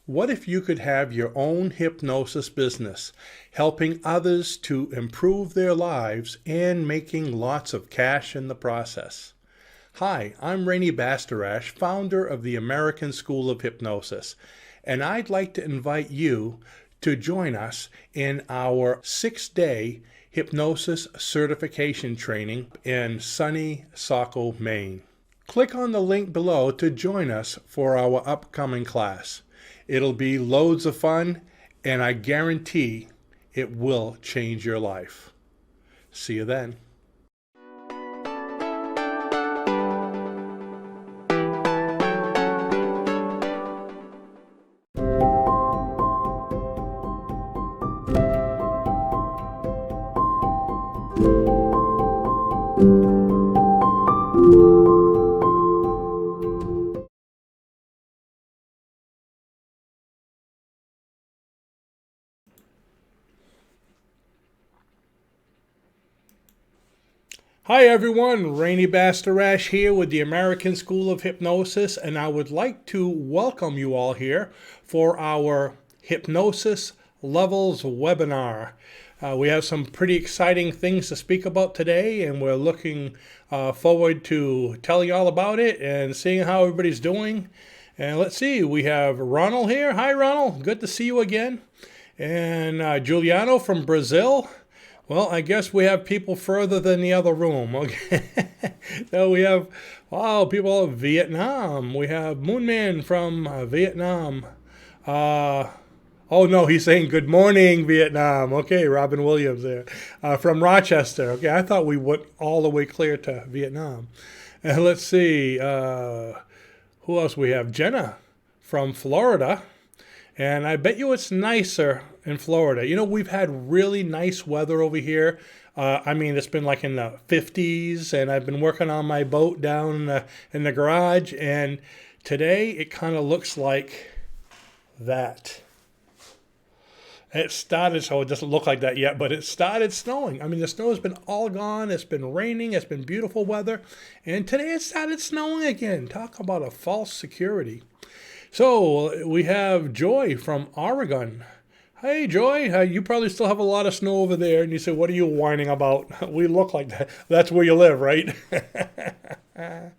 What if you could have your own hypnosis business, helping others to improve their lives and making lots of cash in the process? Hi, I'm Rainey Bastarash, founder of the American School of Hypnosis, and I'd like to invite you to join us in our 6-day hypnosis certification training in sunny Saco, Maine. Click on the link below to join us for our upcoming class. It'll be loads of fun, and I guarantee it will change your life. See you then. Hi everyone, Rainey Bastarash here with the American School of Hypnosis, and I would like to welcome you all here for our Hypnosis Levels webinar. We have some pretty exciting things to speak about today, and we're looking forward to telling you all about it and seeing how everybody's doing. And let's see, we have Ronald here. Hi Ronald, good to see you again. And Giuliano from Brazil. Well, I guess we have people further than the other room. Okay. So we have, wow, people of Vietnam. We have Moonman from Vietnam. Oh, no, he's saying good morning, Vietnam. Okay, Robin Williams there. From Rochester. Okay, I thought we went all the way clear to Vietnam. And let's see, who else we have? Jenna from Florida. And I bet you it's nicer in Florida. You know, we've had really nice weather over here. I mean, it's been like in the 50s, and I've been working on my boat down in the garage. And today it kind of looks like that. It started, so it doesn't look like that yet, but it started snowing. I mean, the snow has been all gone. It's been raining. It's been beautiful weather. And today it started snowing again. Talk about a false security. So we have Joy from Oregon. Hey, Joy, you probably still have a lot of snow over there. And you say, what are you whining about? We look like that. That's where you live, right? And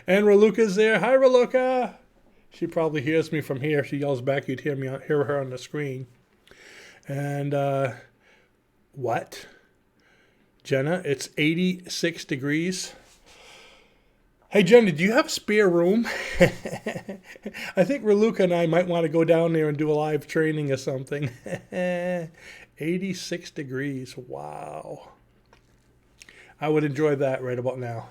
Raluca's there. Hi, Raluca. She probably hears me from here. She yells back. You'd hear her on the screen. And What? Jenna, it's 86 degrees. Hey, Jenna, do you have spare room? I think Raluca and I might want to go down there and do a live training or something. 86 degrees. Wow. I would enjoy that right about now.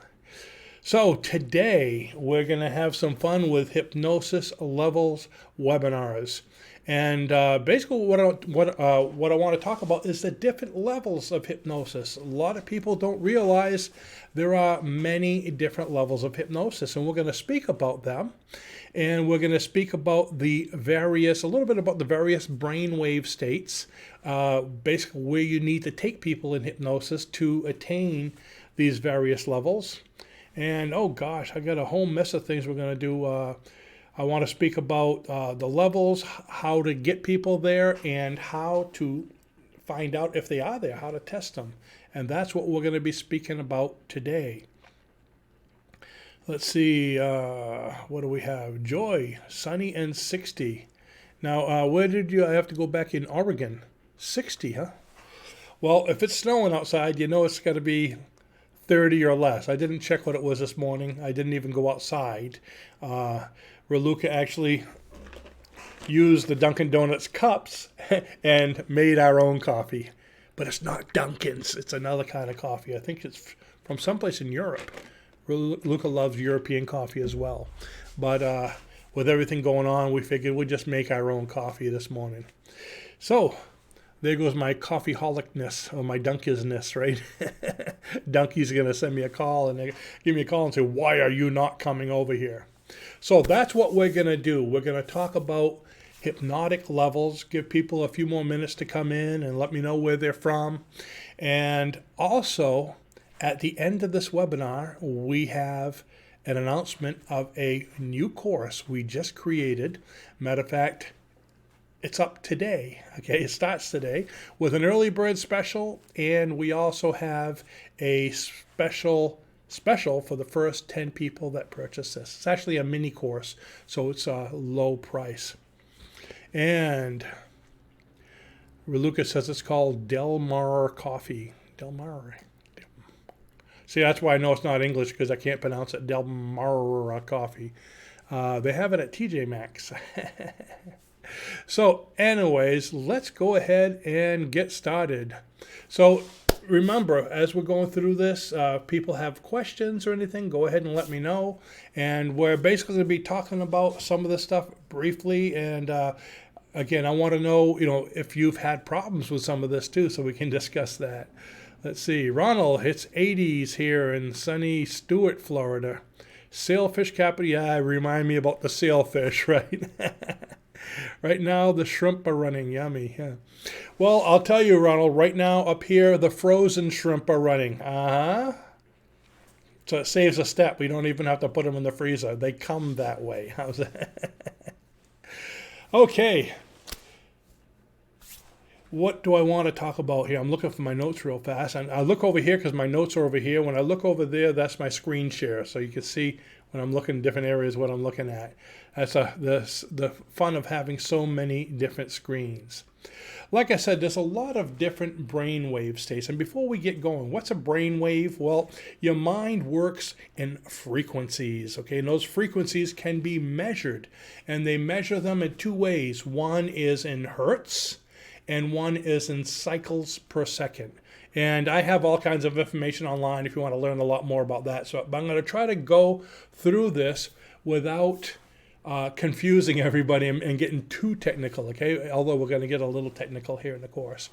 So today we're going to have some fun with hypnosis levels webinars. And basically what I want to talk about is the different levels of hypnosis. A lot of people don't realize there are many different levels of hypnosis, and we're going to speak about them. And we're going to speak about a little bit about the various brainwave states, basically where you need to take people in hypnosis to attain these various levels. And oh gosh, I got a whole mess of things we're going to do. I want to speak about the levels, how to get people there, and how to find out if they are there, how to test them. And that's what we're going to be speaking about today. Let's see, what do we have? Joy, sunny and 60. Now, where did you, I have to go back in Oregon. 60, huh? Well, if it's snowing outside, you know it's got to be 30 or less. I didn't check what it was this morning. I didn't even go outside. Raluca actually used the Dunkin' Donuts cups and made our own coffee. But it's not Dunkin's. It's another kind of coffee. I think it's from someplace in Europe. Raluca loves European coffee as well. But with everything going on, we figured we'd just make our own coffee this morning. So there goes my coffeeholicness, or my Dunkisness, right? Dunky's going to send me a call and give me a call and say, why are you not coming over here? So that's what we're going to do. We're going to talk about hypnotic levels, give people a few more minutes to come in and let me know where they're from. And also, at the end of this webinar, we have an announcement of a new course we just created. Matter of fact, it's up today, okay? It starts today with an early bird special, and we also have a special for the first 10 people that purchase this. It's actually a mini course, so it's a low price. And Raluca says it's called Del Mar Coffee. Del Mar. See, that's why I know it's not English, because I can't pronounce it. Del Mar Coffee. They have it at TJ Maxx. So anyways, let's go ahead and get started. So remember, as we're going through this, people have questions or anything, go ahead and let me know. And we're basically going to be talking about some of this stuff briefly. And again, I want to know, if you've had problems with some of this too, so we can discuss that. Let's see. Ronald, it's 80s here in sunny Stuart, Florida. Sailfish capital. Yeah, remind me about the sailfish, right? Right now, the shrimp are running. Yummy. Yeah. Well, I'll tell you, Ronald, right now up here, the frozen shrimp are running. So it saves a step. We don't even have to put them in the freezer. They come that way. How's that? Okay. What do I want to talk about here? I'm looking for my notes real fast. And I look over here because my notes are over here. When I look over there, that's my screen share. So you can see when I'm looking in different areas what I'm looking at. That's the fun of having so many different screens. Like I said, there's a lot of different brainwave states. And before we get going, what's a brainwave? Well, your mind works in frequencies, okay? And those frequencies can be measured. And they measure them in two ways. One is in hertz, and one is in cycles per second. And I have all kinds of information online if you want to learn a lot more about that. But I'm going to try to go through this without confusing everybody and getting too technical, okay? Although we're going to get a little technical here in the course.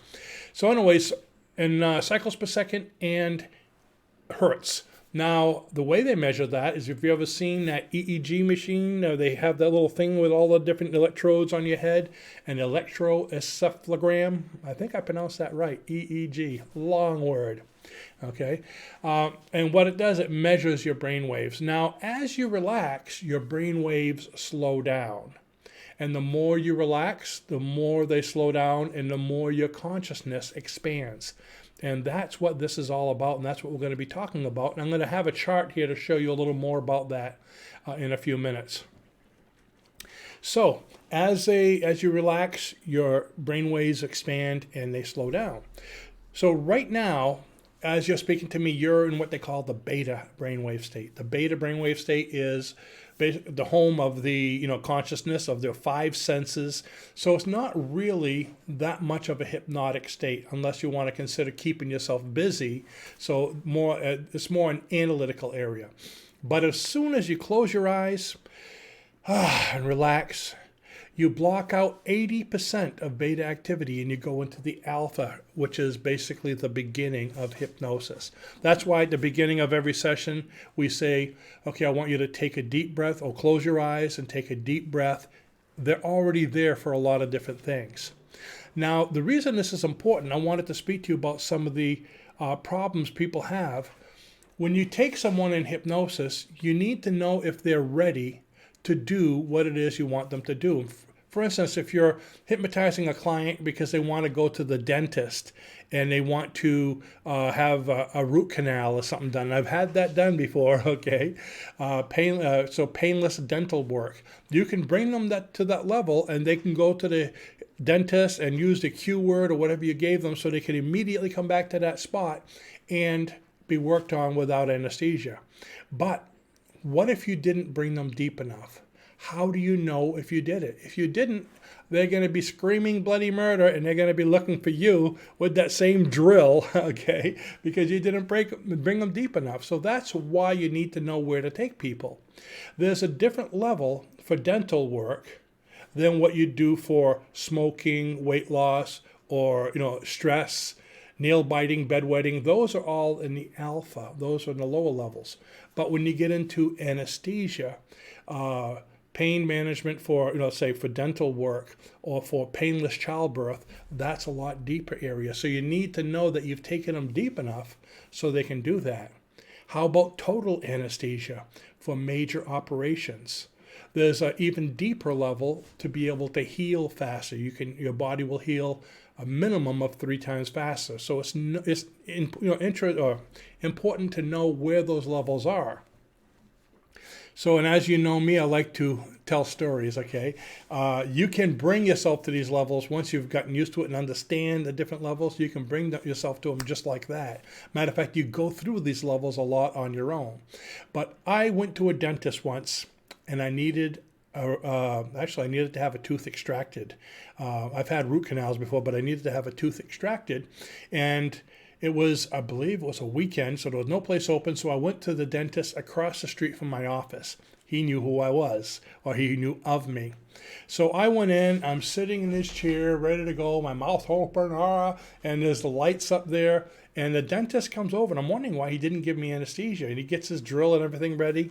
So anyways, in cycles per second and hertz. Now, the way they measure that is, if you've ever seen that EEG machine, they have that little thing with all the different electrodes on your head, an electroencephalogram. I think I pronounced that right, EEG, long word. Okay, and what it does, it measures your brain waves. Now, as you relax, your brain waves slow down. And the more you relax, the more they slow down, and the more your consciousness expands. And that's what this is all about, and that's what we're going to be talking about. And I'm going to have a chart here to show you a little more about that in a few minutes. So, as you relax, your brain waves expand and they slow down. So right now, as you're speaking to me, you're in what they call the beta brainwave state. The beta brainwave state is the home of the consciousness of their five senses. So it's not really that much of a hypnotic state unless you want to consider keeping yourself busy. So it's more an analytical area. But as soon as you close your eyes and relax, you block out 80% of beta activity and you go into the alpha, which is basically the beginning of hypnosis. That's why at the beginning of every session, we say, okay, I want you to take a deep breath, or close your eyes and take a deep breath. They're already there for a lot of different things. Now, the reason this is important, I wanted to speak to you about some of the problems people have. When you take someone in hypnosis, you need to know if they're ready to do what it is you want them to do. For instance, if you're hypnotizing a client because they want to go to the dentist and they want to have a root canal or something done. I've had that done before, okay? So painless dental work. You can bring them to that level and they can go to the dentist and use the Q word or whatever you gave them so they can immediately come back to that spot and be worked on without anesthesia. But what if you didn't bring them deep enough? How do you know if you did it? If you didn't, they're going to be screaming bloody murder and they're going to be looking for you with that same drill, okay, because you didn't bring them deep enough. So that's why you need to know where to take people. There's a different level for dental work than what you do for smoking, weight loss, or stress, nail biting, bedwetting. Those are all in the alpha. Those are in the lower levels. But when you get into anesthesia, pain management for, say for dental work or for painless childbirth, that's a lot deeper area. So you need to know that you've taken them deep enough so they can do that. How about total anesthesia for major operations? There's an even deeper level to be able to heal faster. Your body will heal a minimum of 3 times faster. So it's important to know where those levels are. So, and as you know me, I like to tell stories, okay? You can bring yourself to these levels once you've gotten used to it and understand the different levels. You can bring yourself to them just like that. Matter of fact, you go through these levels a lot on your own. But I went to a dentist once, and I needed to have a tooth extracted. I've had root canals before, but I needed to have a tooth extracted. And it was, I believe it was a weekend, so there was no place open. So I went to the dentist across the street from my office. He knew who I was, or he knew of me. So I went in, I'm sitting in this chair, ready to go, my mouth open, and there's the lights up there. And the dentist comes over, and I'm wondering why he didn't give me anesthesia. And he gets his drill and everything ready.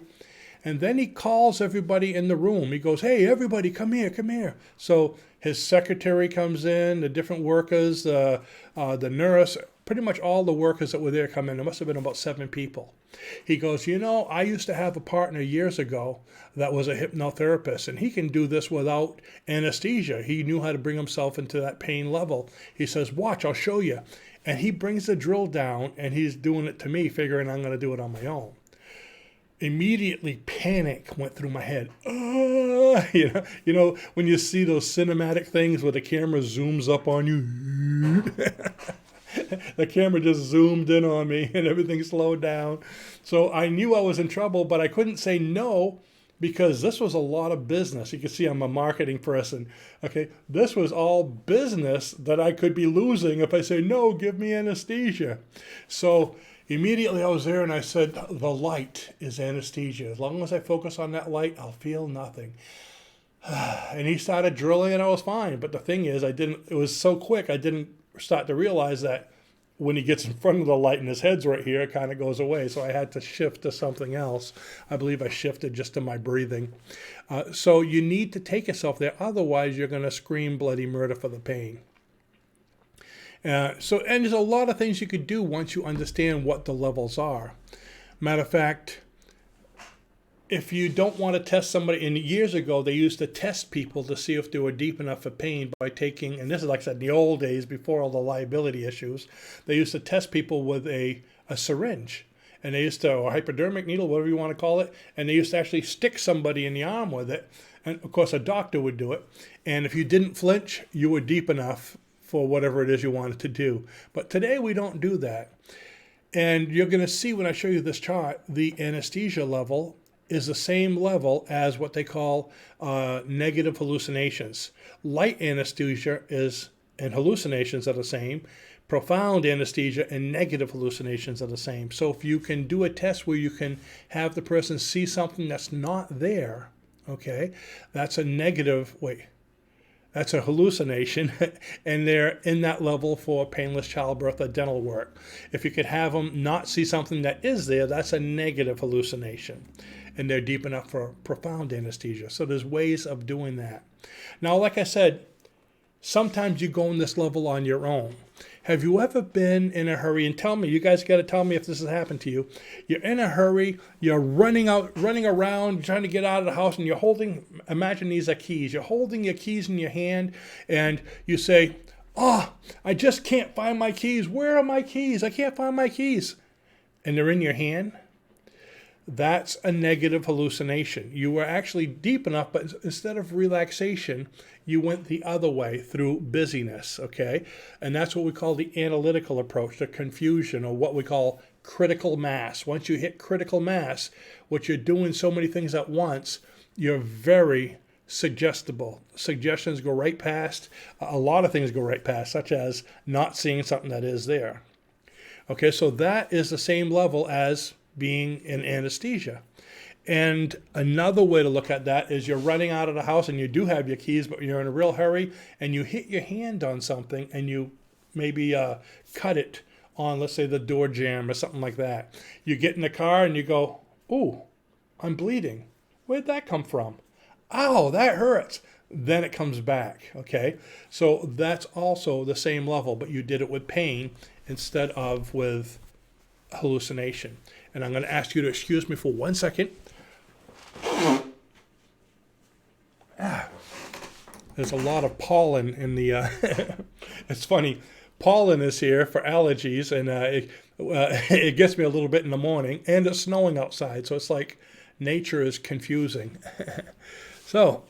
And then he calls everybody in the room. He goes, hey, everybody, come here, come here. So his secretary comes in, the different workers, the nurse, pretty much all the workers that were there come in. There must have been about 7 people. He goes, I used to have a partner years ago that was a hypnotherapist, and he can do this without anesthesia. He knew how to bring himself into that pain level. He says, watch, I'll show you. And he brings the drill down, and he's doing it to me, figuring I'm going to do it on my own. Immediately panic went through my head. When you see those cinematic things where the camera zooms up on you, the camera just zoomed in on me and everything slowed down. So I knew I was in trouble, but I couldn't say no because this was a lot of business. You can see I'm a marketing person. Okay, this was all business that I could be losing if I say, no, give me anesthesia. So immediately I was there and I said, the light is anesthesia. As long as I focus on that light, I'll feel nothing. And he started drilling and I was fine. But the thing is, it was so quick, I didn't start to realize that when he gets in front of the light and his head's right here, it kind of goes away. So I had to shift to something else. I believe I shifted just to my breathing. So you need to take yourself there. Otherwise, you're going to scream bloody murder for the pain. And there's a lot of things you could do once you understand what the levels are. Matter of fact, if you don't want to test somebody, and years ago they used to test people to see if they were deep enough for pain by taking, and this is like I said, in the old days before all the liability issues, they used to test people with a syringe. And they used to, or hypodermic needle, whatever you want to call it, and they used to actually stick somebody in the arm with it. And of course a doctor would do it. And if you didn't flinch, you were deep enough for whatever it is you wanted to do. But today we don't do that. And you're going to see when I show you this chart, the anesthesia level is the same level as what they call negative hallucinations. Light anesthesia and hallucinations are the same. Profound anesthesia and negative hallucinations are the same. So if you can do a test where you can have the person see something that's not there, okay, that's a negative, that's a hallucination, and they're in that level for painless childbirth or dental work. If you could have them not see something that is there, that's a negative hallucination, and they're deep enough for profound anesthesia. So there's ways of doing that. Now, like I said, sometimes you go in this level on your own. Have you ever been in a hurry? And tell me, you guys got to tell me if this has happened to you. You're in a hurry, you're running around, trying to get out of the house, and you're holding, imagine these are keys. You're holding your keys in your hand, and you say, "Oh, I just can't find my keys. Where are my keys? I can't find my keys." And they're in your hand. That's a negative hallucination. You were actually deep enough, but instead of relaxation, you went the other way through busyness, okay? And that's what we call the analytical approach, the confusion, or what we call critical mass. Once you hit critical mass, what you're doing so many things at once, you're very suggestible. Suggestions go right past, a lot of things go right past, such as not seeing something that is there. Okay, so that is the same level as being in anesthesia. And another way to look at that is you're running out of the house and you do have your keys, but you're in a real hurry and you hit your hand on something and you maybe cut it on, let's say, the door jamb or something like that. You get in the car and you go, "Ooh, I'm bleeding. Where'd that come from? Ow, that hurts." Then it comes back, okay? So that's also the same level, but you did it with pain instead of with hallucination. And I'm going to ask you to excuse me for 1 second. There's a lot of pollen in the, it's funny, pollen is here for allergies, and it gets me a little bit in the morning, and it's snowing outside, so it's like nature is confusing. So,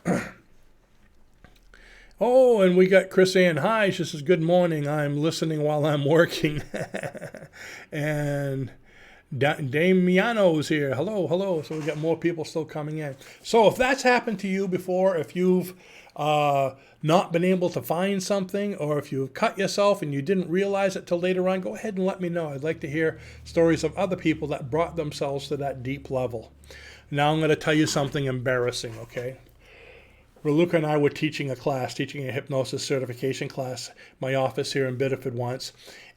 oh, and we got Chris Ann. Hi, she says, "Good morning. I'm listening while I'm working." And Damiano's here. Hello, hello. So we got more people still coming in. So if that's happened to you before, if you've not been able to find something, or if you've cut yourself and you didn't realize it till later on, go ahead and let me know. I'd like to hear stories of other people that brought themselves to that deep level. Now I'm going to tell you something embarrassing, okay? Raluca and I were teaching a hypnosis certification class, my office here in Biddeford once.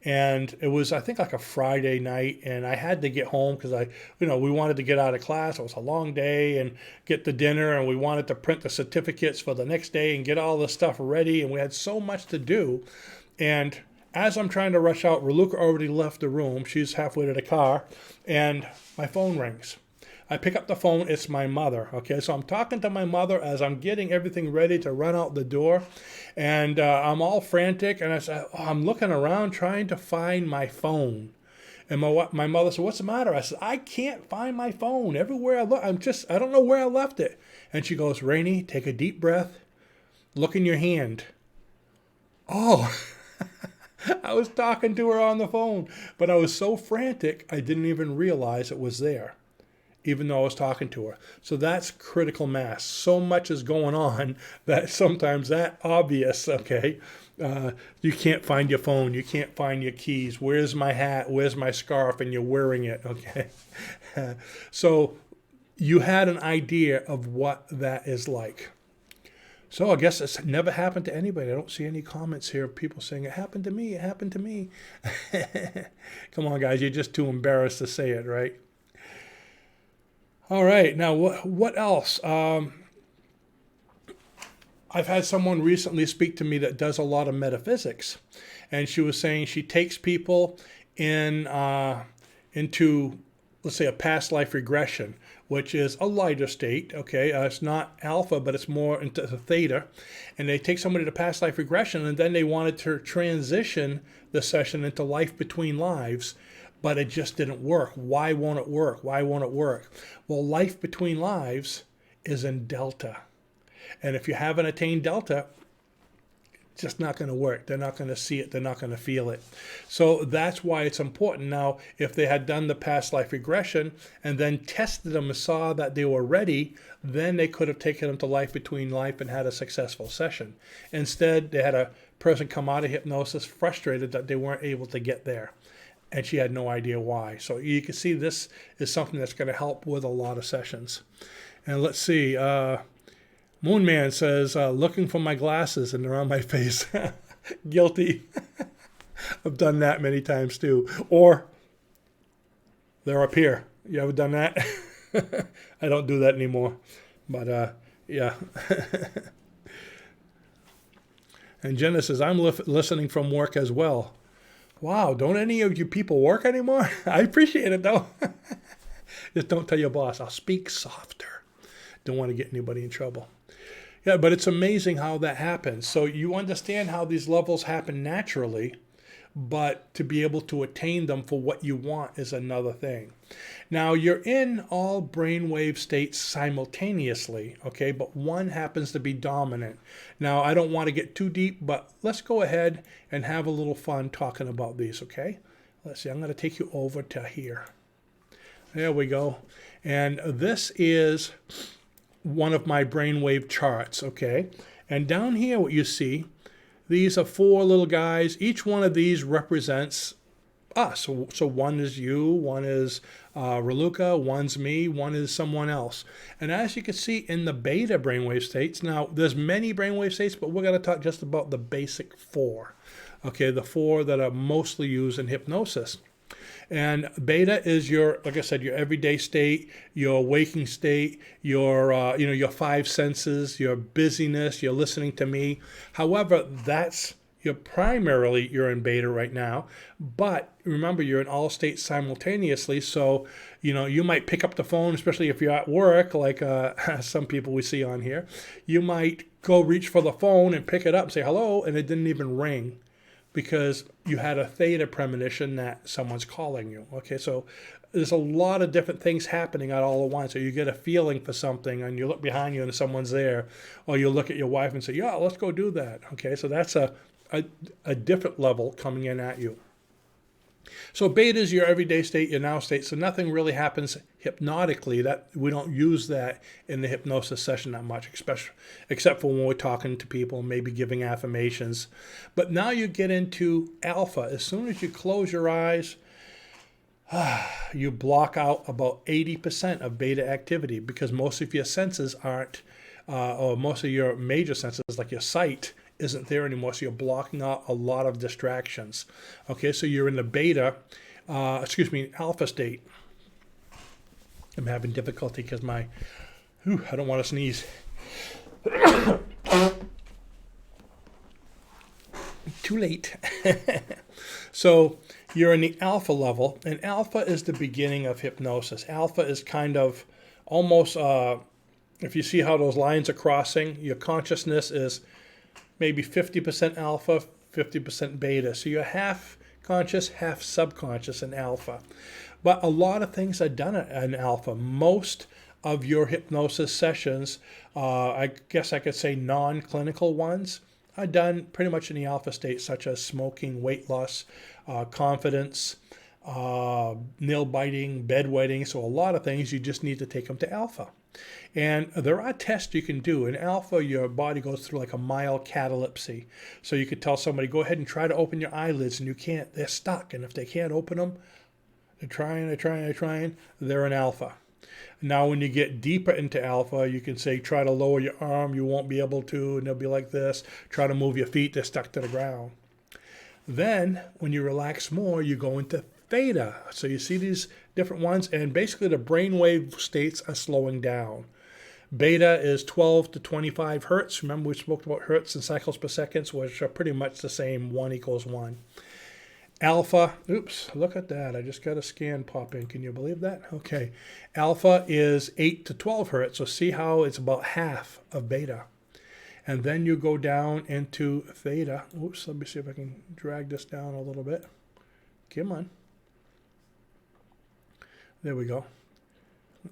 And it was, I think, like a Friday night, and I had to get home because we wanted to get out of class. It was a long day and get the dinner, and we wanted to print the certificates for the next day and get all the stuff ready, and we had so much to do. And as I'm trying to rush out, Raluca already left the room. She's halfway to the car, and my phone rings. I pick up the phone. It's my mother. Okay, so I'm talking to my mother as I'm getting everything ready to run out the door, and I'm all frantic. And I said, I'm looking around trying to find my phone. And my mother said, "What's the matter?" I said, "I can't find my phone. Everywhere I look, I don't know where I left it." And she goes, "Rainey, take a deep breath. Look in your hand." Oh. I was talking to her on the phone, but I was so frantic I didn't even realize it was there, even though I was talking to her. So that's critical mass. So much is going on that sometimes that obvious, okay? You can't find your phone. You can't find your keys. Where's my hat? Where's my scarf? And you're wearing it, okay? So you had an idea of what that is like. So I guess it's never happened to anybody. I don't see any comments here of people saying, "It happened to me, it happened to me." Come on, guys. You're just too embarrassed to say it, right? All right, now what else? I've had someone recently speak to me that does a lot of metaphysics, and she was saying she takes people into, let's say, a past life regression, which is a lighter state, okay? It's not alpha, but it's more into theta, and they take somebody to past life regression, and then they wanted to transition the session into life between lives, but it just didn't work. Why won't it work? Why won't it work? Well, life between lives is in delta. And if you haven't attained delta, It's just not going to work. They're not going to see it. They're not going to feel it. So that's why it's important. Now, if they had done the past life regression and then tested them and saw that they were ready, then they could have taken them to life between life and had a successful session. Instead, they had a person come out of hypnosis frustrated that they weren't able to get there. And she had no idea why. So you can see this is something that's going to help with a lot of sessions. And let's see. Moonman says, looking for my glasses and they're on my face. Guilty. I've done that many times too. Or they're up here. You ever done that? I don't do that anymore. But yeah. And Jenna says, I'm listening from work as well. Wow, don't any of you people work anymore? I appreciate it though. Just don't tell your boss. I'll speak softer. Don't want to get anybody in trouble. Yeah, but it's amazing how that happens. So you understand how these levels happen naturally, but to be able to attain them for what you want is another thing. Now, you're in all brainwave states simultaneously, okay, but one happens to be dominant. Now, I don't want to get too deep, but let's go ahead and have a little fun talking about these, okay? Let's see, I'm going to take you over to here. There we go. And this is one of my brainwave charts, okay? And down here, what you see, these are 4 little guys. Each one of these represents us. So one is you, one is Raluca, one's me, one is someone else. And as you can see in the beta brainwave states, now there's many brainwave states, but we're going to talk just about the basic 4. Okay, the 4 that are mostly used in hypnosis. And beta is your, like I said, your everyday state, your waking state, your, your 5 senses, your busyness, your listening to me. However, that's you're in beta right now. But remember, you're in all states simultaneously. So, you might pick up the phone, especially if you're at work, like some people we see on here. You might go reach for the phone and pick it up and say hello, and it didn't even ring, because you had a theta premonition that someone's calling you. Okay, so there's a lot of different things happening at all at once. So you get a feeling for something and you look behind you and someone's there, or you look at your wife and say, yeah, let's go do that. Okay, so that's a different level coming in at you. So beta is your everyday state, your now state. So nothing really happens hypnotically. That we don't use that in the hypnosis session that much, except for when we're talking to people, maybe giving affirmations. But now you get into alpha. As soon as you close your eyes, you block out about 80% of beta activity, because most of your senses aren't, or most of your major senses, like your sight, isn't there anymore. So you're blocking out a lot of distractions. Okay, so you're in the beta, alpha state. I'm having difficulty because I don't want to sneeze. Too late. So you're in the alpha level, and alpha is the beginning of hypnosis. Alpha is kind of almost, if you see how those lines are crossing, your consciousness is maybe 50% alpha, 50% beta. So you're half conscious, half subconscious in alpha. But a lot of things are done in alpha. Most of your hypnosis sessions, I guess I could say non-clinical ones, are done pretty much in the alpha state, such as smoking, weight loss, confidence, nail biting, bedwetting. So a lot of things, you just need to take them to alpha. And there are tests you can do. In alpha, your body goes through like a mild catalepsy. So you could tell somebody, go ahead and try to open your eyelids, and you can't. They're stuck. And if they can't open them, they're trying, they're in alpha. Now, when you get deeper into alpha, you can say, try to lower your arm, you won't be able to, and they'll be like this. Try to move your feet, they're stuck to the ground. Then, when you relax more, you go into theta. So you see these different ones, and basically the brainwave states are slowing down. Beta is 12 to 25 hertz. Remember, we spoke about hertz and cycles per second, which are pretty much the same, 1 equals 1. Alpha, oops, look at that. I just got a scan pop in. Can you believe that? Okay. Alpha is 8 to 12 hertz. So see how it's about half of beta. And then you go down into theta. Oops, let me see if I can drag this down a little bit. Come on. There we go.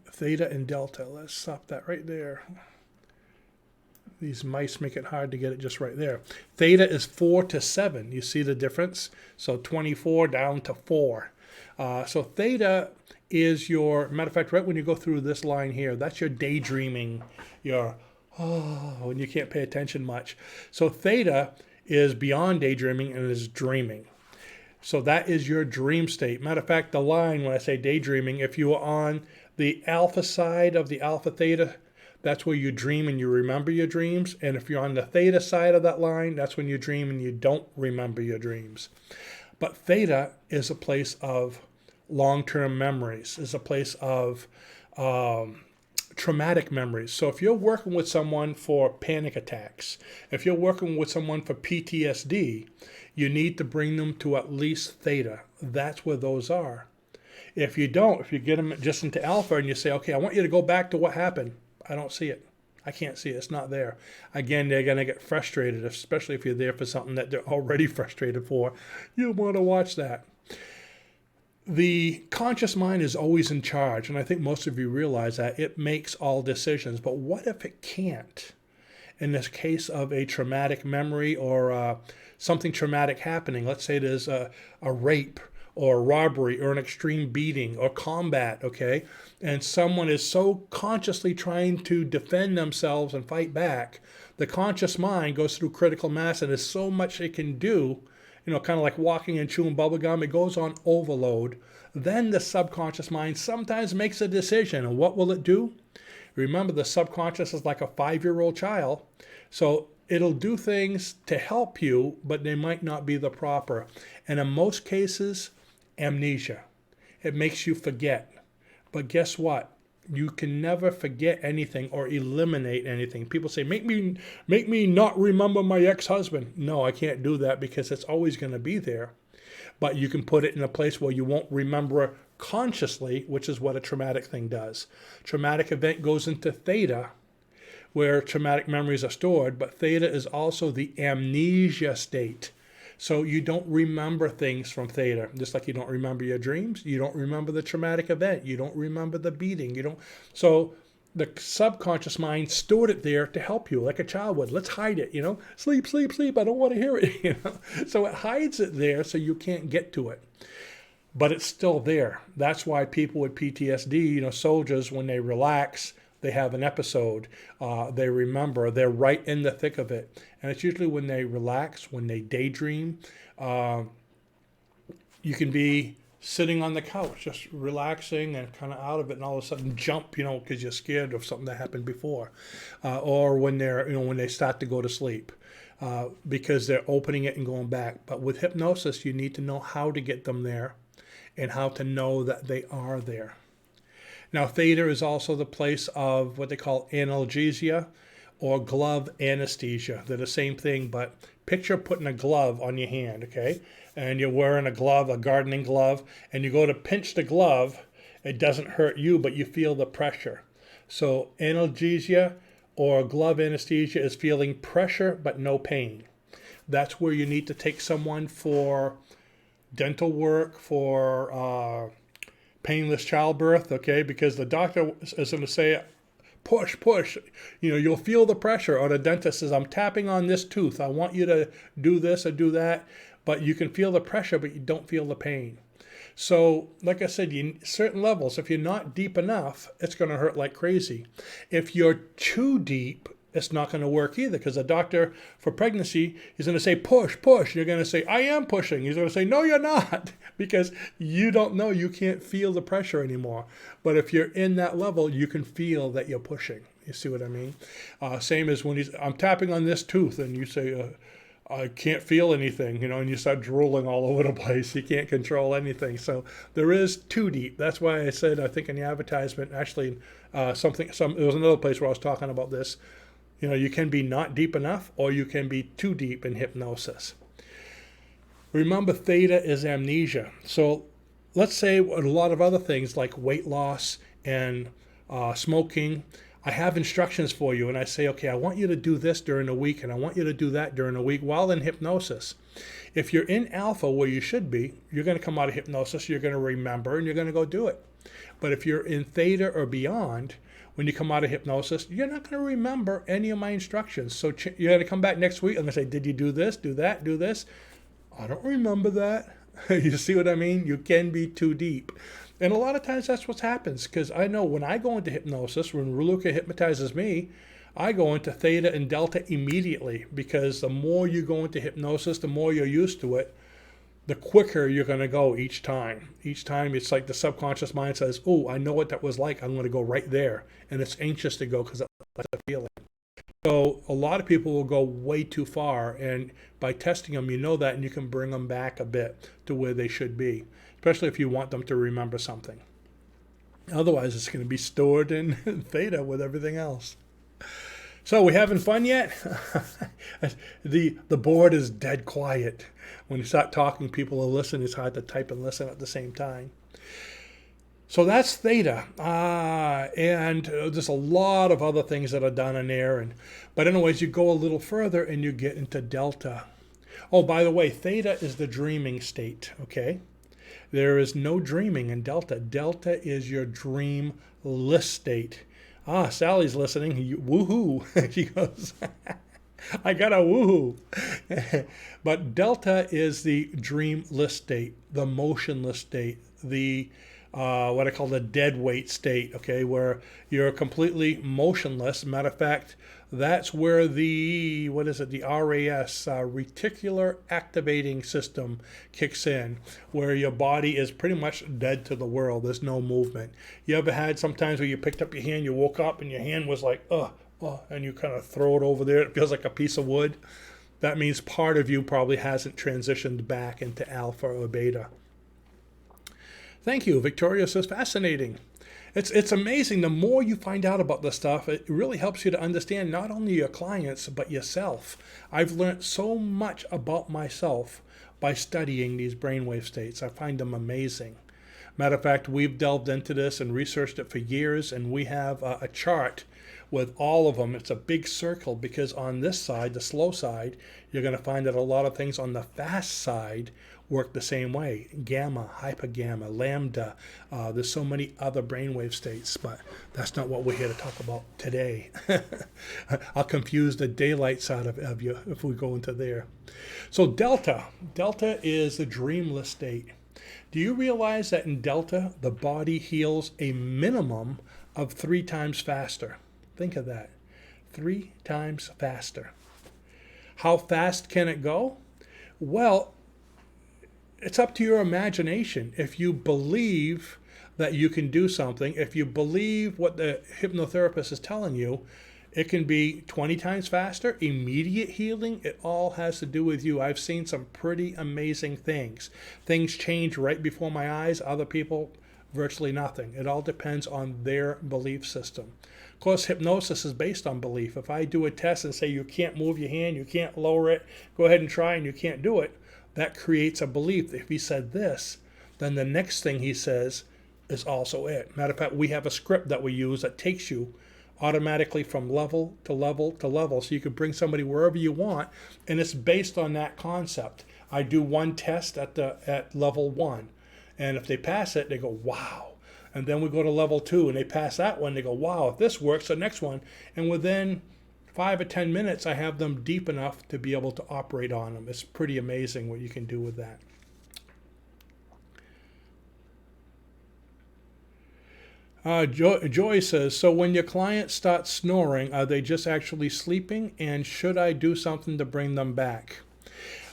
Theta and delta. Let's stop that right there. These mice make it hard to get it just right there. Theta is 4 to 7. You see the difference? So 24 down to 4. So theta is your, matter of fact, right when you go through this line here, that's your daydreaming, your, when you can't pay attention much. So theta is beyond daydreaming and is dreaming. So that is your dream state. Matter of fact, the line, when I say daydreaming, if you are on the alpha side of the alpha theta, that's where you dream and you remember your dreams. And if you're on the theta side of that line, that's when you dream and you don't remember your dreams. But theta is a place of long-term memories, is a place of traumatic memories. So if you're working with someone for panic attacks, if you're working with someone for PTSD, you need to bring them to at least theta. That's where those are. If you don't, if you get them just into alpha and you say, okay, I want you to go back to what happened, I don't see it. I can't see it. It's not there. Again, they're going to get frustrated, especially if you're there for something that they're already frustrated for. You want to watch that. The conscious mind is always in charge, and I think most of you realize that. It makes all decisions. But what if it can't? In this case of a traumatic memory or something traumatic happening, let's say there's a rape or robbery or an extreme beating or combat, okay? And someone is so consciously trying to defend themselves and fight back, the conscious mind goes through critical mass and there's so much it can do, you know, kind of like walking and chewing bubble gum. It goes on overload. Then the subconscious mind sometimes makes a decision. And what will it do? Remember, the subconscious is like a 5-year-old child. So it'll do things to help you, but they might not be the proper. And in most cases, amnesia. It makes you forget. But guess what? You can never forget anything or eliminate anything. People say, make me not remember my ex-husband. No, I can't do that because it's always going to be there. But you can put it in a place where you won't remember consciously, which is what a traumatic thing does. Traumatic event goes into theta, where traumatic memories are stored, but theta is also the amnesia state. So you don't remember things from theta, just like you don't remember your dreams. You don't remember the traumatic event. You don't remember the beating. You don't. So the subconscious mind stored it there to help you, like a child would. Let's hide it, you know. Sleep, sleep, sleep. I don't want to hear it, you know. So it hides it there so you can't get to it. But it's still there. That's why people with PTSD, you know, soldiers, when they relax, they have an episode, they remember, they're right in the thick of it. And it's usually when they relax, when they daydream. You can be sitting on the couch, just relaxing and kind of out of it, and all of a sudden jump, you know, because you're scared of something that happened before. Or when they're, you know, when they start to go to sleep, because they're opening it and going back. But with hypnosis, you need to know how to get them there and how to know that they are there. Now, theta is also the place of what they call analgesia or glove anesthesia. They're the same thing, but picture putting a glove on your hand, okay? And you're wearing a glove, a gardening glove, and you go to pinch the glove. It doesn't hurt you, but you feel the pressure. So analgesia or glove anesthesia is feeling pressure but no pain. That's where you need to take someone for dental work, for painless childbirth, okay? Because the doctor is going to say, push, push. You know, you'll feel the pressure. Or the dentist says, I'm tapping on this tooth. I want you to do this or do that. But you can feel the pressure, but you don't feel the pain. So, like I said, certain levels, if you're not deep enough, it's going to hurt like crazy. If you're too deep, it's not going to work either, because the doctor for pregnancy is going to say, push, push. You're going to say, I am pushing. He's going to say, no, you're not, because you don't know. You can't feel the pressure anymore. But if you're in that level, you can feel that you're pushing. You see what I mean? Same as when I'm tapping on this tooth, and you say, I can't feel anything, you know, and you start drooling all over the place. You can't control anything. So there is too deep. That's why I said, I think in the advertisement, actually, there was another place where I was talking about this. You know, you can be not deep enough, or you can be too deep in hypnosis. Remember, theta is amnesia. So let's say a lot of other things like weight loss and smoking, I have instructions for you, and I say, okay, I want you to do this during the week, and I want you to do that during the week while in hypnosis. If you're in alpha, where you should be, you're going to come out of hypnosis, you're going to remember, and you're going to go do it. But if you're in theta or beyond, when you come out of hypnosis, you're not going to remember any of my instructions. So you're going to come back next week and they say, did you do this, do that, do this? I don't remember that. You see what I mean? You can be too deep. And a lot of times that's what happens, because I know when I go into hypnosis, when Raluca hypnotizes me, I go into theta and delta immediately, because the more you go into hypnosis, the more you're used to it, the quicker you're going to go each time. Each time it's like the subconscious mind says, oh, I know what that was like. I'm going to go right there. And it's anxious to go because that's a feeling. So a lot of people will go way too far. And by testing them, you know that, and you can bring them back a bit to where they should be, especially if you want them to remember something. Otherwise, it's going to be stored in theta with everything else. So we having fun yet? The board is dead quiet. When you start talking, people will listen. It's hard to type and listen at the same time. So that's theta. And there's a lot of other things that are done in there. But anyways, you go a little further and you get into delta. Oh, by the way, theta is the dreaming state, okay? There is no dreaming in delta. Delta is your dreamless state. Sally's listening. Woohoo. She goes, I got a woohoo. But delta is the dreamless state, the motionless state, the what I call the dead weight state, okay, where you're completely motionless. Matter of fact, that's where the RAS, reticular activating system, kicks in, where your body is pretty much dead to the world. There's no movement. You ever had sometimes where you picked up your hand, you woke up and your hand was like, and you kind of throw it over there. It feels like a piece of wood. That means part of you probably hasn't transitioned back into alpha or beta. Thank you. Victoria says, fascinating. It's amazing. The more you find out about this stuff, it really helps you to understand not only your clients, but yourself. I've learned so much about myself by studying these brainwave states. I find them amazing. Matter of fact, we've delved into this and researched it for years, and we have a chart with all of them. It's a big circle, because on this side, the slow side, you're going to find that a lot of things on the fast side work the same way. Gamma, hypergamma, lambda. There's so many other brainwave states, but that's not what we're here to talk about today. I'll confuse the daylight side of you if we go into there. So delta is the dreamless state. Do you realize that in delta, the body heals a minimum of 3 times faster? Think of that. 3 times faster. How fast can it go? Well, it's up to your imagination. If you believe that you can do something, if you believe what the hypnotherapist is telling you, it can be 20 times faster, immediate healing. It all has to do with you. I've seen some pretty amazing things. Things change right before my eyes. Other people, virtually nothing. It all depends on their belief system. Of course, hypnosis is based on belief. If I do a test and say you can't move your hand, you can't lower it, go ahead and try, and you can't do it, that creates a belief. If he said this, then the next thing he says is also it. Matter of fact, we have a script that we use that takes you automatically from level to level to level, so you can bring somebody wherever you want, and it's based on that concept. I do one test at level 1, and if they pass it, they go, wow. And then we go to level 2, and they pass that one, they go, wow, if this works, the next one. And within 5 or 10 minutes, I have them deep enough to be able to operate on them. It's pretty amazing what you can do with that. Joy says, so when your client starts snoring, are they just actually sleeping? And should I do something to bring them back?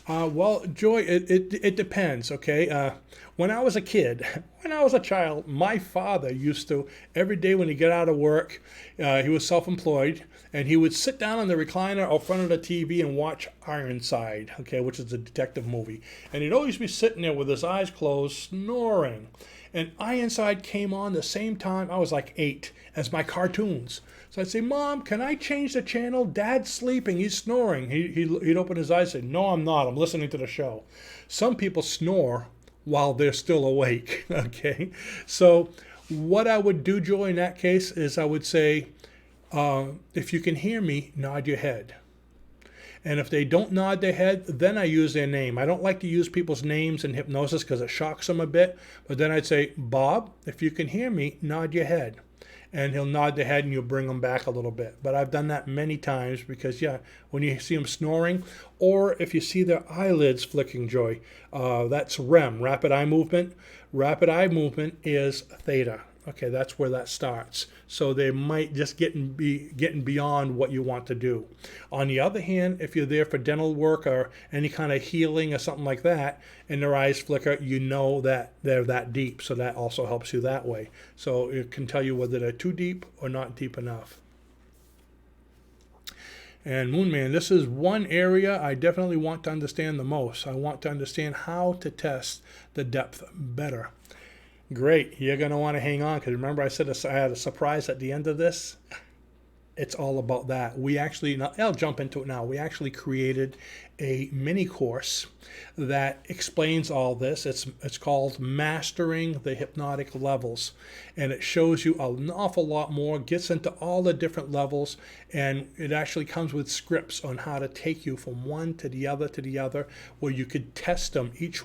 Well, Joy, it depends, okay? When I was a kid, when I was a child, my father used to, every day when he got out of work, he was self-employed, and he would sit down in the recliner or front of the TV and watch Ironside, okay, which is a detective movie. And he'd always be sitting there with his eyes closed, snoring. And Ironside came on the same time, I was like 8, as my cartoons. So I'd say, Mom, can I change the channel? Dad's sleeping, he's snoring. He'd open his eyes and say, no, I'm not, I'm listening to the show. Some people snore while they're still awake, okay? So what I would do, Joy, in that case is I would say, if you can hear me, nod your head. And if they don't nod their head, then I use their name. I don't like to use people's names in hypnosis because it shocks them a bit. But then I'd say, Bob, if you can hear me, nod your head. and he'll nod the head and you'll bring him back a little bit. But I've done that many times because, yeah, when you see them snoring, or if you see their eyelids flicking, Joy, that's REM, rapid eye movement. Rapid eye movement is theta. Okay, that's where that starts. So they might just getting beyond what you want to do. On the other hand, if you're there for dental work or any kind of healing or something like that, and their eyes flicker, you know that they're that deep. So that also helps you that way. So it can tell you whether they're too deep or not deep enough. And Moonman, this is one area I definitely want to understand the most. I want to understand how to test the depth better. Great. You're going to want to hang on because remember I said I had a surprise at the end of this? It's all about that. I'll jump into it now. We actually created a mini course that explains all this. It's called Mastering the Hypnotic Levels, and it shows you an awful lot more, gets into all the different levels, and it actually comes with scripts on how to take you from one to the other, where you could test them each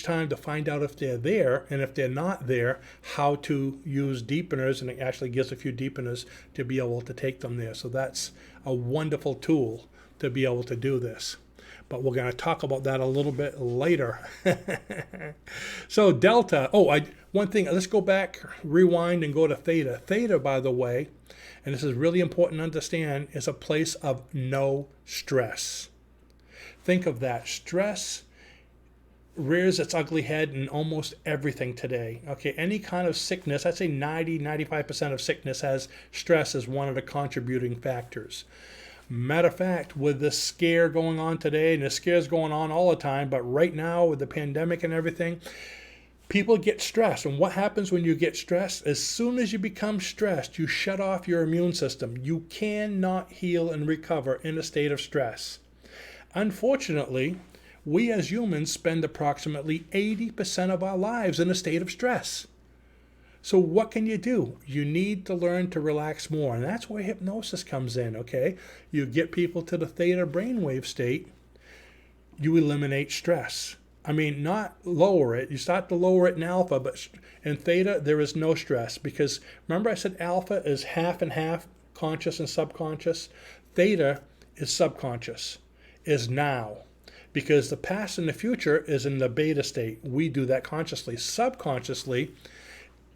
time to find out if they're there, and if they're not there, how to use deepeners, and it actually gives a few deepeners to be able to take them there. So that's a wonderful tool to be able to do this. But we're going to talk about that a little bit later. So delta. One thing, let's go back, rewind, and go to theta. Theta, by the way, and this is really important to understand, is a place of no stress. Think of that. Stress rears its ugly head in almost everything today. Okay, any kind of sickness, I'd say 95% of sickness has stress as one of the contributing factors. Matter of fact, with the scare going on today, and the scare's going on all the time, but right now with the pandemic and everything, people get stressed. And what happens when you get stressed? As soon as you become stressed, you shut off your immune system. You cannot heal and recover in a state of stress. Unfortunately, we as humans spend approximately 80% of our lives in a state of stress. So what can you do? You need to learn to relax more. And that's where hypnosis comes in, okay? You get people to the theta brainwave state, you eliminate stress. I mean, not lower it. You start to lower it in alpha, but in theta, there is no stress. Because remember I said alpha is half and half, conscious and subconscious? Theta is subconscious, is now. Because the past and the future is in the beta state. We do that consciously. Subconsciously,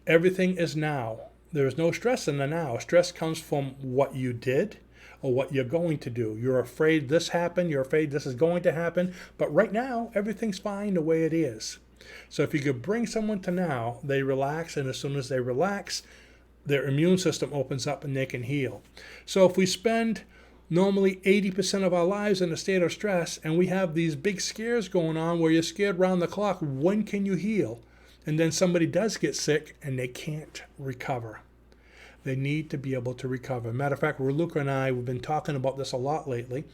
everything is now. There is no stress in the now. Stress comes from what you did or what you're going to do. You're afraid this happened. You're afraid this is going to happen. But right now, everything's fine the way it is. So if you could bring someone to now, they relax. And as soon as they relax, their immune system opens up and they can heal. So if we spend normally 80% of our lives in a state of stress, and we have these big scares going on where you're scared round the clock, when can you heal? And then somebody does get sick and they can't recover. They need to be able to recover. Matter of fact, Raluca and I, we've been talking about this a lot lately,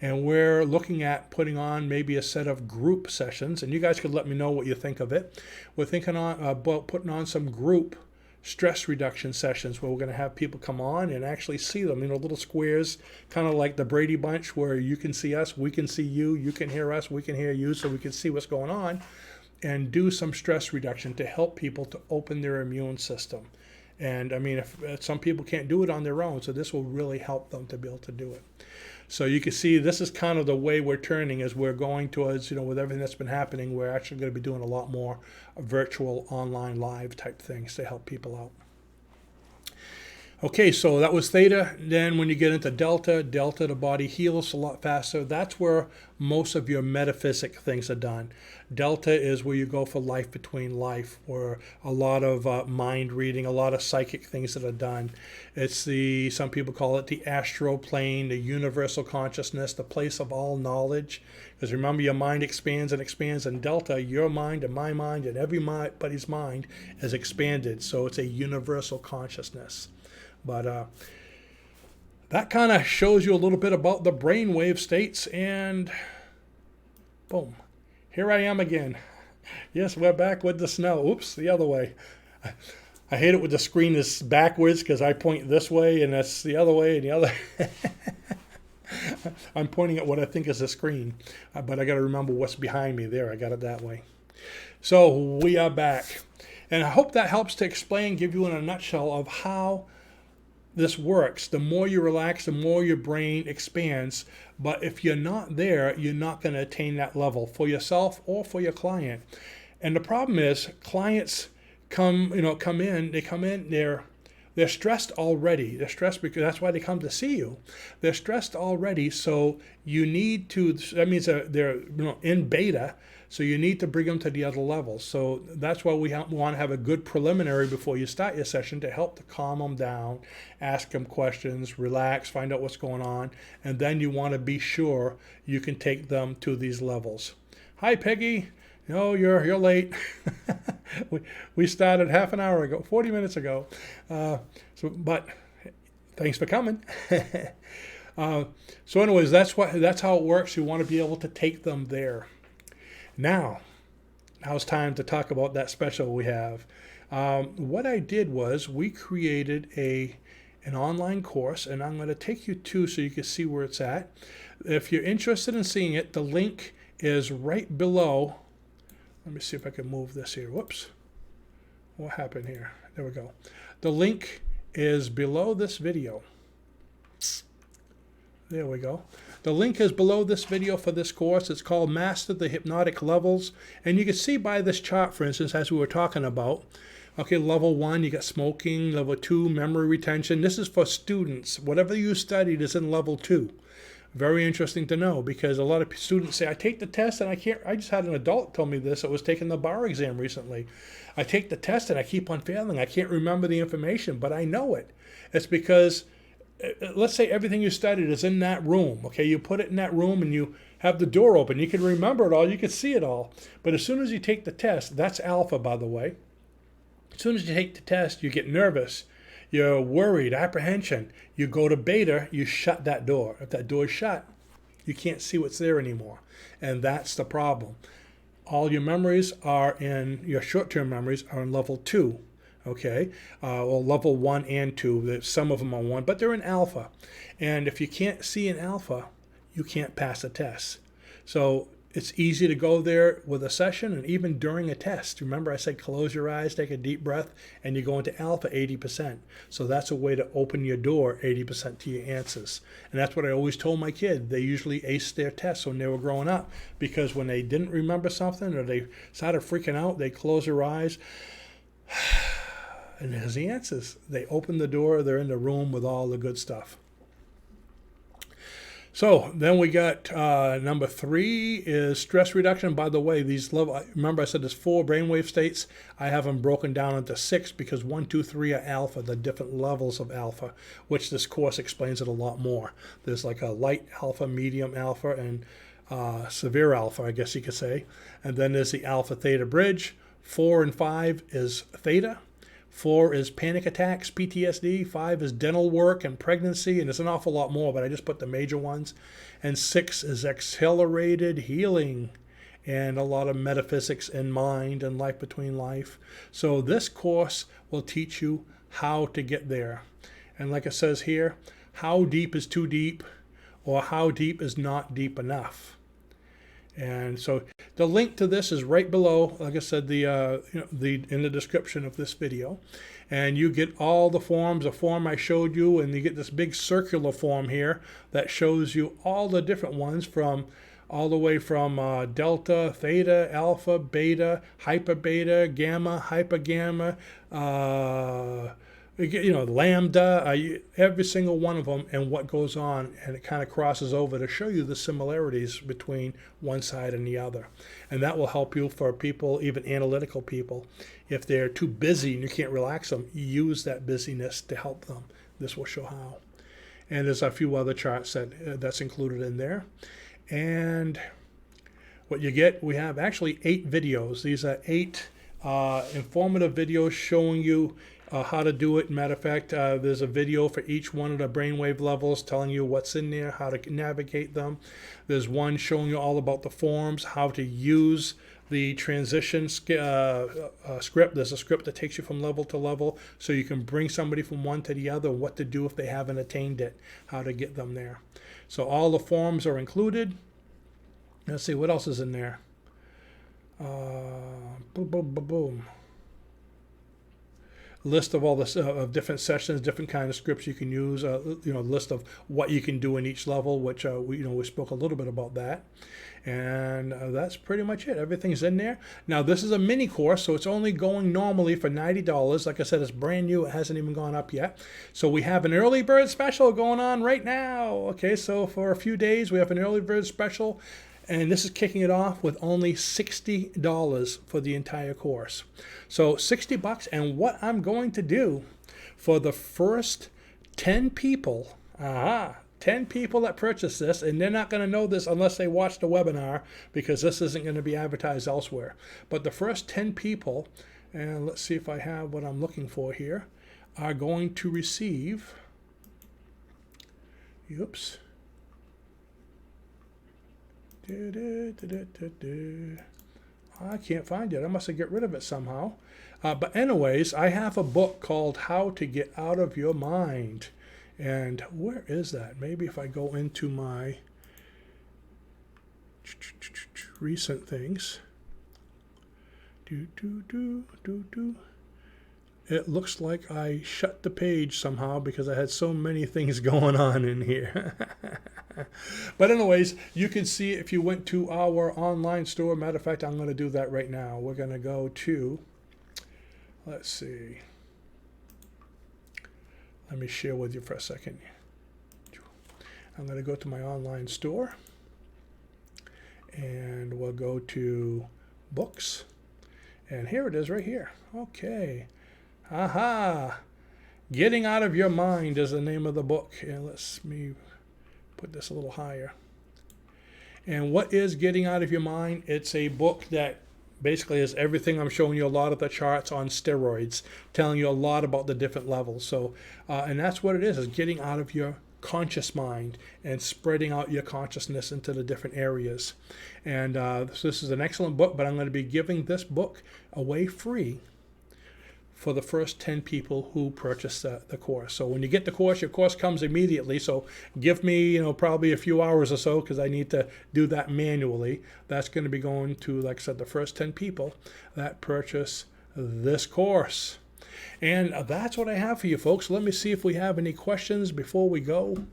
and we're looking at putting on maybe a set of group sessions, and you guys could let me know what you think of it. We're thinking about putting on some group stress reduction sessions where we're going to have people come on and actually see them, little squares, kind of like the Brady Bunch, where you can see us, we can see you, you can hear us, we can hear you, so we can see what's going on, and do some stress reduction to help people to open their immune system. And I mean, if some people can't do it on their own, so this will really help them to be able to do it. So you can see this is kind of the way we're turning as we're going towards, with everything that's been happening, we're actually going to be doing a lot more virtual, online, live type things to help people out. Okay, so that was theta. Then when you get into delta, the body heals a lot faster. That's where most of your metaphysic things are done. Delta is where you go for life between life, or a lot of mind reading, a lot of psychic things that are done. It's some people call it the astral plane, the universal consciousness, the place of all knowledge. Because remember, your mind expands and expands. In delta, your mind and my mind and everybody's mind is expanded. So it's a universal consciousness. But that kind of shows you a little bit about the brainwave states, and boom, here I am again. Yes, we're back with the snow. Oops, the other way. I hate it when the screen is backwards because I point this way and that's the other way and the other. I'm pointing at what I think is the screen, but I got to remember what's behind me there. I got it that way. So we are back. And I hope that helps to explain, give you in a nutshell of how this works. The more you relax, the more your brain expands. But if you're not there, you're not going to attain that level for yourself or for your client. And the problem is, clients come in, they're stressed already. They're stressed because that's why they come to see you. They're stressed already, so you need to. That means they're in beta. So you need to bring them to the other level. So that's why we want to have a good preliminary before you start your session to help to calm them down, ask them questions, relax, find out what's going on, and then you want to be sure you can take them to these levels. Hi, Peggy. No, you're late. we started half an hour ago, 40 minutes ago. But thanks for coming. So anyways, that's how it works. You want to be able to take them there. Now it's time to talk about that special we have. What I did was we created an online course, and I'm going to take you to so you can see where it's at. If you're interested in seeing it, the link is right below. Let me see if I can move this here. Whoops. What happened here? There we go. The link is below this video. There we go. The link is below this video for this course. It's called Master the Hypnotic Levels. And you can see by this chart, for instance, as we were talking about, okay, level 1, you got smoking. Level 2, memory retention. This is for students. Whatever you studied is in level 2. Very interesting to know, because a lot of students say, I take the test and I can't. I just had an adult tell me this that was taking the bar exam recently. I take the test and I keep on failing. I can't remember the information, but I know it. It's because, let's say everything you studied is in that room. Okay, you put it in that room and you have the door open. You can remember it all. You can see it all. But as soon as you take the test, that's alpha, by the way. As soon as you take the test, you get nervous. You're worried, apprehension. You go to beta, you shut that door. If that door is shut, you can't see what's there anymore. And that's the problem. All your memories are your short-term memories are in level 2. Okay, well, level 1 and 2. Some of them are 1, but they're in alpha. And if you can't see in alpha, you can't pass a test. So it's easy to go there with a session and even during a test. Remember I said close your eyes, take a deep breath, and you go into alpha 80%. So that's a way to open your door 80% to your answers. And that's what I always told my kid. They usually aced their tests when they were growing up, because when they didn't remember something or they started freaking out, they close their eyes. And there's the answers. They open the door, they're in the room with all the good stuff. So then we got number 3 is stress reduction. By the way, remember I said there's 4 brainwave states. I have them broken down into 6 because 1, 2, 3 are alpha, the different levels of alpha, which this course explains it a lot more. There's like a light alpha, medium alpha, and severe alpha, I guess you could say. And then there's the alpha theta bridge. 4 and 5 is theta. 4 is panic attacks, PTSD. 5 is dental work and pregnancy, and there's an awful lot more, but I just put the major ones. And 6 is accelerated healing and a lot of metaphysics in mind and life between life. So this course will teach you how to get there. And like it says here, how deep is too deep, or how deep is not deep enough. And so the link to this is right below, like I said, in the description of this video. And you get all the forms, a form I showed you, and you get this big circular form here that shows you all the different ones all the way from delta, theta, alpha, beta, hyper beta, gamma, hyper gamma, lambda, every single one of them and what goes on, and it kind of crosses over to show you the similarities between one side and the other. And that will help you for people, even analytical people. If they're too busy and you can't relax them, use that busyness to help them. This will show how. And there's a few other charts that's included in there. And what you get, we have actually 8 videos. These are 8 informative videos showing you how to do it. Matter of fact, there's a video for each one of the brainwave levels telling you what's in there, how to navigate them. There's one showing you all about the forms, how to use the transition script. There's a script that takes you from level to level so you can bring somebody from one to the other, what to do if they haven't attained it, how to get them there. So all the forms are included. Let's see, what else is in there? Boom, boom, boom, boom. list of all the of different sessions, different kind of scripts you can use, list of what you can do in each level, which we spoke a little bit about that. And that's pretty much it. Everything's in there. Now, this is a mini course, so it's only going normally for $90. Like I said, it's brand new. It hasn't even gone up yet. So we have an early bird special going on right now. Okay, so for a few days, we have an early bird special. And this is kicking it off with only $60 for the entire course. So $60, and what I'm going to do for the first 10 people, 10 people that purchase this, and they're not going to know this unless they watch the webinar, because this isn't going to be advertised elsewhere. But the first 10 people, and let's see if I have what I'm looking for here, are going to receive, oops, I can't find it. I must have get rid of it somehow. But anyways, I have a book called How to Get Out of Your Mind. And where is that? Maybe if I go into my recent things. It looks like I shut the page somehow because I had so many things going on in here. But anyways, you can see if you went to our online store. Matter of fact, I'm going to do that right now. We're going to go to, let's see. Let me share with you for a second. I'm going to go to my online store. And we'll go to books. And here it is right here. Okay. Aha! Getting Out of Your Mind is the name of the book. And let me put this a little higher. And what is Getting Out of Your Mind? It's a book that basically is everything I'm showing you, a lot of the charts on steroids, telling you a lot about the different levels. So, and that's what it is getting out of your conscious mind and spreading out your consciousness into the different areas. And so this is an excellent book, but I'm going to be giving this book away free for the first 10 people who purchase the course. So when you get the course, your course comes immediately. So give me, probably a few hours or so, because I need to do that manually. That's going to be going to, like I said, the first 10 people that purchase this course. And that's what I have for you folks. Let me see if we have any questions before we go.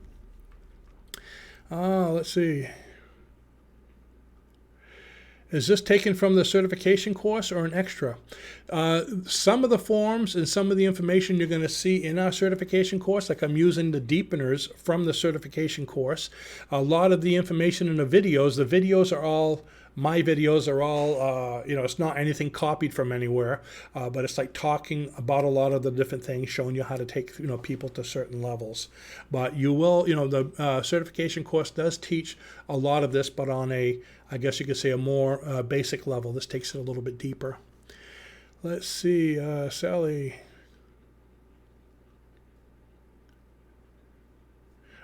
Let's see. Is this taken from the certification course or an extra? Some of the forms and some of the information you're going to see in our certification course, like I'm using the deepeners from the certification course. A lot of the information in the videos are all, my videos are all, it's not anything copied from anywhere, but it's like talking about a lot of the different things, showing you how to take, people to certain levels. But you will, the certification course does teach a lot of this, but on a, I guess you could say, a more basic level. This takes it a little bit deeper. Let's see, Sally.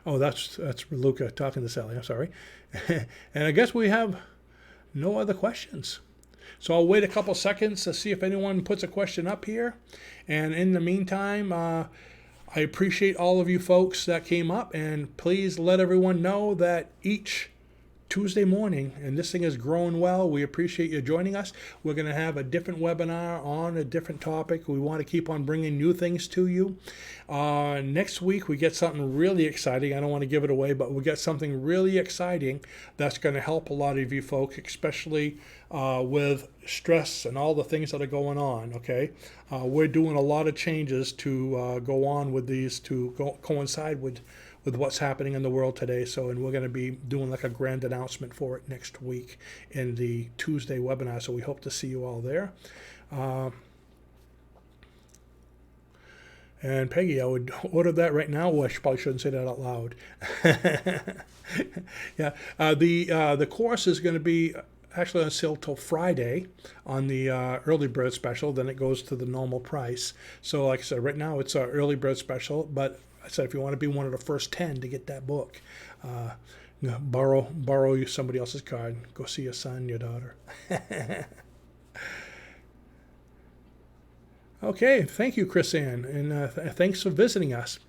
Oh, that's Luca talking to Sally. I'm sorry. And I guess we have no other questions. So I'll wait a couple seconds to see if anyone puts a question up here. And in the meantime, I appreciate all of you folks that came up. And please let everyone know that each Tuesday morning, and this thing is growing well. We appreciate you joining us. We're going to have a different webinar on a different topic. We want to keep on bringing new things to you. Next week, we get something really exciting. I don't want to give it away, but we get something really exciting that's going to help a lot of you folks, especially with stress and all the things that are going on, okay? We're doing a lot of changes to go on with these, to coincide with what's happening in the world today. And we're going to be doing like a grand announcement for it next week in the Tuesday webinar. So we hope to see you all there. And Peggy, I would order that right now. Well, I probably shouldn't say that out loud. Yeah, the course is going to be actually on sale till Friday on the early bird special. Then it goes to the normal price. So like I said, right now it's our early bird special, but I said if you want to be one of the first 10 to get that book, borrow somebody else's card. Go see your son, your daughter. Okay, thank you, Chris Ann, and thanks for visiting us.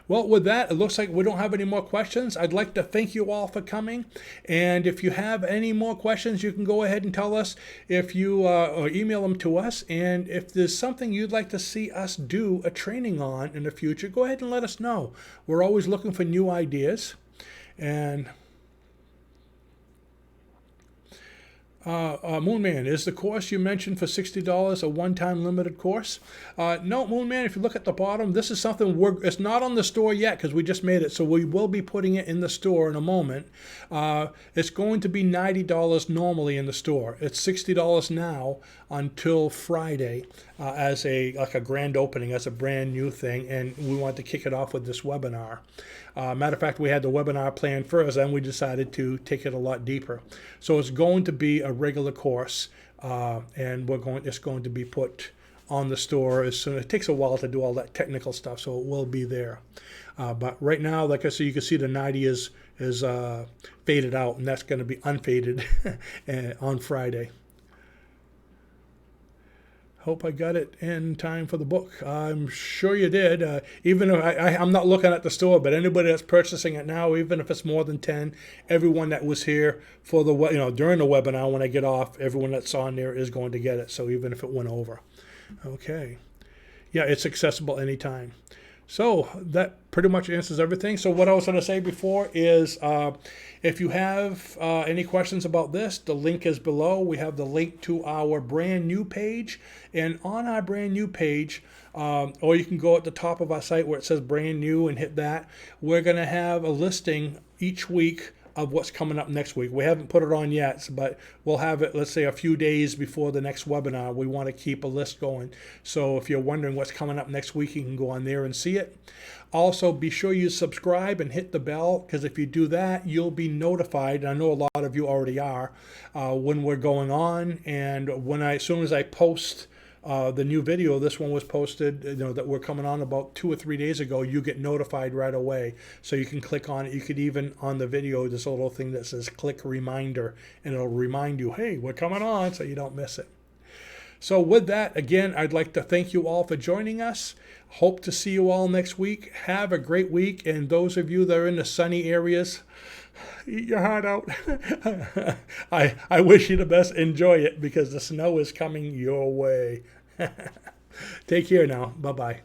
Well, with that, it looks like we don't have any more questions. I'd like to thank you all for coming, and if you have any more questions, you can go ahead and tell us if you or email them to us. And if there's something you'd like to see us do a training on in the future, go ahead and let us know. We're always looking for new ideas, and Moonman, is the course you mentioned for $60 a one-time limited course? No, Moonman, if you look at the bottom, this is something it's not on the store yet because we just made it, so we will be putting it in the store in a moment. It's going to be $90 normally in the store. It's $60 now until Friday as a grand opening, as a brand new thing, and we want to kick it off with this webinar. Matter of fact, we had the webinar planned first, and we decided to take it a lot deeper. So it's going to be a regular course, and it's going to be put on the store as soon. It takes a while to do all that technical stuff, so it will be there. But right now, like I said, you can see the 90 is faded out, and that's going to be unfaded on Friday. Hope I got it in time for the book. I'm sure you did. Even if I'm not looking at the store, but anybody that's purchasing it now, even if it's more than 10, everyone that was here for the during the webinar when I get off, everyone that's on there is going to get it. So even if it went over, okay, yeah, it's accessible anytime. So that pretty much answers everything. So what I was going to say before is if you have any questions about this, the link is below. We have the link to our brand new page. And on our brand new page, or you can go at the top of our site where it says brand new and hit that. We're going to have a listing each week of what's coming up next week. We haven't put it on yet, but we'll have it, let's say, a few days before the next webinar. We want to keep a list going. So if you're wondering what's coming up next week, you can go on there and see it. Also, be sure you subscribe and hit the bell, because if you do that, you'll be notified. I know a lot of you already are, when we're going on, and as soon as I post the new video, this one was posted, that we're coming on about 2 or 3 days ago, you get notified right away. So you can click on it. You could even, on the video, there's a little thing that says click reminder, and it'll remind you, hey, we're coming on, so you don't miss it. So with that, again, I'd like to thank you all for joining us. Hope to see you all next week. Have a great week. And those of you that are in the sunny areas, eat your heart out. I wish you the best. Enjoy it, because the snow is coming your way. Take care now. Bye-bye.